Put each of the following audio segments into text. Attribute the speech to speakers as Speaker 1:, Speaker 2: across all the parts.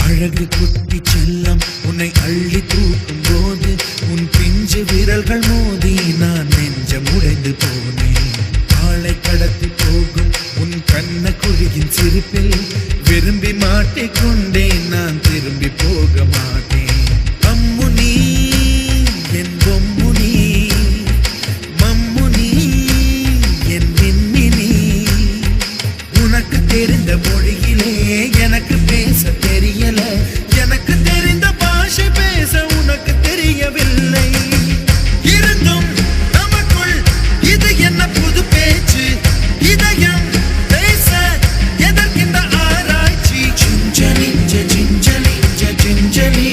Speaker 1: அழகு குட்டி செல்லம் உன்னை அள்ளி தூக்கும் போது உன் பிஞ்சு விரல்கள் மோதி நான் நெஞ்சம் உடைந்து போனேன். ஆளை கடத்தி போகும் உன் கண்ண குழியின் சிரிப்பில் விரும்பி மாட்டிக்கொண்டேன். நான் திரும்பி போக மாட்டேன். அம்மு நீ என் பொம்மு நீ, மம்மு நீ என் மின்மினி. உனக்கு தெரிந்த மொழியிலே எனக்கு பேச தெரியல, எனக்கு தெரிந்த பாஷை பேச உனக்கு தெரியவில்லை. இருந்தும் நமக்குள் இது என்ன புது பேச்சு, இதயம் பேச எதற்கின்ற ஆராய்ச்சி. சிஞ்சலிஞ்ச சிஞ்சலிஞ்ச சிஞ்சலி,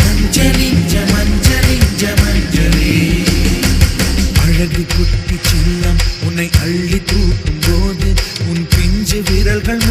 Speaker 1: மஞ்சளிஞ்ச மஞ்சளிஞ்ச மஞ்சளி. அழகு குட்டி செல்லம் உன்னை அள்ளி தூக்கும் போது உன் பிஞ்சு விரல்கள்